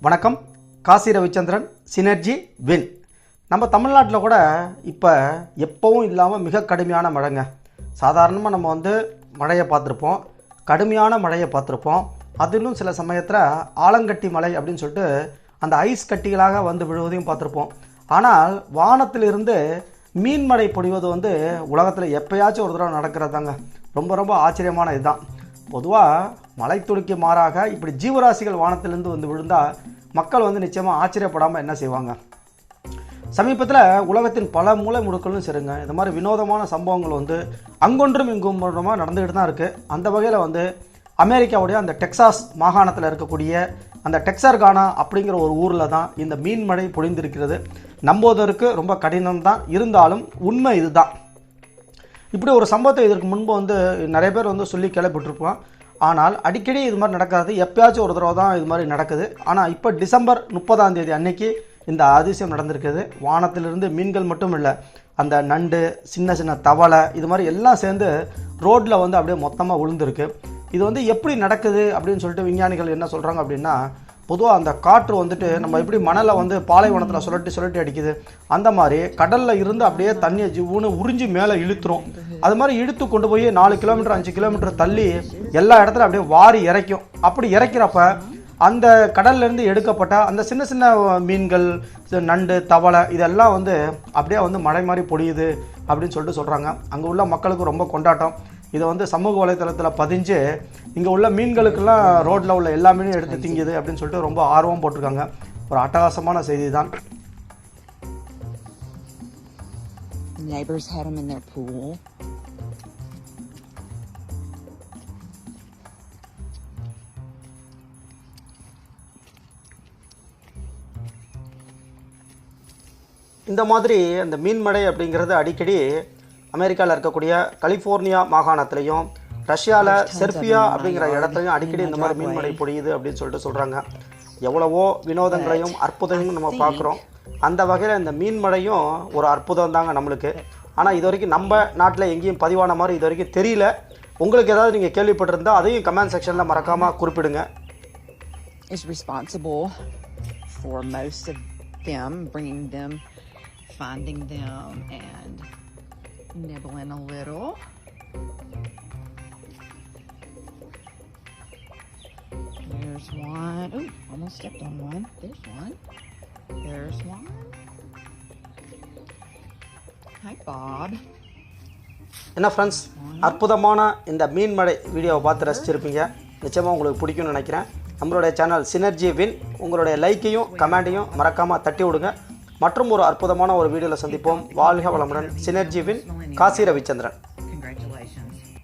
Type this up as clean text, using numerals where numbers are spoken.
வணக்கம். Kasi Ravichandran, synergy win. நம்ம தமிழ்நாட்டில் கூட இப்போ எப்பவும் இல்லாமல் மிக கடுமையான மழைங்க. சாதாரணமாக நம்ம மழையை பார்த்துருப்போம், கடுமையான மழையை பார்த்துருப்போம். அதிலும் சில சமயத்தில் ஆலங்கட்டி மழை அப்படின்னு சொல்லிட்டு அந்த ஐஸ் கட்டிகளாக விழுவதையும் பார்த்துருப்போம். ஆனால் வானத்திலிருந்து மீன் மழை பொழிவது உலகத்தில் எப்பயாச்சும் ஒரு தடவை நடக்கிறது தாங்க. ரொம்ப ரொம்ப ஆச்சரியமான இதுதான். பொதுவாக மலைத்துளிக்கு மாறாக இப்படி ஜீவராசிகள் வானத்திலிருந்து விழுந்தால் மக்கள் நிச்சயமாக ஆச்சரியப்படாமல் என்ன செய்வாங்க? சமீபத்தில் உலகத்தின் பல மூலை முடுக்கலும் சரிங்க, இந்த மாதிரி வினோதமான சம்பவங்கள் அங்கொன்றும் இங்கொன்றுமா நடந்துக்கிட்டு தான் இருக்குது. அந்த வகையில் அமெரிக்காவுடைய அந்த டெக்சாஸ் மாகாணத்தில் இருக்கக்கூடிய அந்த டெக்சார்கானா அப்படிங்கிற ஒரு ஊரில் தான் இந்த மீன் மழை பொழிந்திருக்கிறது. நம்புவதற்கு ரொம்ப கடினம் தான், இருந்தாலும் உண்மை இதுதான். இப்படி ஒரு சம்பவத்தை இதற்கு முன்பு நிறைய பேர் சொல்லி கேள்விப்பட்டிருப்போம். ஆனால் அடிக்கடி இது மாதிரி நடக்காது, எப்பயாச்சும் ஒரு தடவை தான் இது மாதிரி நடக்குது. ஆனால் இப்போ டிசம்பர் 30 அன்னைக்கு இந்த அதிசயம் நடந்திருக்குது. வானத்திலிருந்து மீன்கள் மட்டும் இல்லை, அந்த நண்டு, சின்ன சின்ன தவளை, இது மாதிரி எல்லாம் சேர்ந்து ரோட்டில் அப்படியே மொத்தமாக விழுந்திருக்கு. இது எப்படி நடக்குது அப்படின்னு சொல்லிட்டு விஞ்ஞானிகள் என்ன சொல்கிறாங்க அப்படின்னா, பொதுவாக அந்த காற்று நம்ம எப்படி மணலை பாலைவனத்தில் சுழட்டி அடிக்குது, அந்த மாதிரி கடலில் இருந்து அப்படியே தண்ணியை ஜிவ்வுன்னு உறிஞ்சி மேலே இழுத்துரும். அது மாதிரி இழுத்து கொண்டு போய் 4 கிலோமீட்டர் 5 கிலோமீட்டர் தள்ளி எல்லா இடத்துல அப்படியே வாரி இறைக்கும். அப்படி இறைக்கிறப்ப அந்த கடல்லேருந்து எடுக்கப்பட்ட அந்த சின்ன சின்ன மீன்கள், நண்டு, தவளை இதெல்லாம் அப்படியே மழை மாதிரி பொழியுது அப்படின்னு சொல்லிட்டு சொல்கிறாங்க. அங்கே உள்ள மக்களுக்கு ரொம்ப கொண்டாட்டம். இதை சமூக வலைத்தளத்தில் பதிஞ்சு இங்கே உள்ள மீன்களுக்கெல்லாம் ரோட்டில் உள்ள எல்லா மீனும் எடுத்து திங்குது அப்படின்னு சொல்லிட்டு ரொம்ப ஆர்வம் போட்டிருக்காங்க. ஒரு அட்டகாசமான செய்தி தான். Neighbors had them in their pool. இந்த மாதிரி அந்த மீன்மழை அப்படிங்கிறது அடிக்கடி அமெரிக்காவில் இருக்கக்கூடிய கலிஃபோர்னியா மாகாணத்திலையும் ரஷ்யாவில் செர்பியா அப்படிங்கிற இடத்துலையும் அடிக்கடி இந்த மாதிரி மீன்மழை பொழியுது அப்படின்னு சொல்லிட்டு சொல்கிறாங்க. எவ்வளவோ வினோதங்களையும் அற்புதங்களும் நம்ம பார்க்குறோம். அந்த வகையில் இந்த மீன்மழையும் ஒரு அற்புதம் தாங்க நம்மளுக்கு. ஆனால் இது வரைக்கும் நம்ம நாட்டில் எங்கேயும் பதிவான மாதிரி இது வரைக்கும் தெரியல. உங்களுக்கு ஏதாவது நீங்கள் கேள்விப்பட்டிருந்தால் அதையும் கமெண்ட் செக்ஷனில் மறக்காமல் குறிப்பிடுங்க. Is responsible for most of them, bringing them, finding them, and nibbling a little. There's one. Oh, almost stepped on one. There's one. There's one. Hi, Bob. என்ன ஃப்ரெண்ட்ஸ், அற்புதமான இந்த மீன் மழை வீடியோவை பார்த்து ரசிச்சிருப்பீங்க. நிச்சயமாக உங்களுக்கு பிடிக்கும்னு நினைக்கிறேன். நம்மளுடைய சேனல் சினர்ஜி வின். உங்களுடைய லைக்கையும் கமெண்ட்டையும் மறக்காமல் தட்டி விடுங்க. மற்றும் ஒரு அற்புதமான ஒரு வீடியோவில் சந்திப்போம். வாழ்க வளமுடன். Synergy win. காசி ரவிச்சந்திரன்.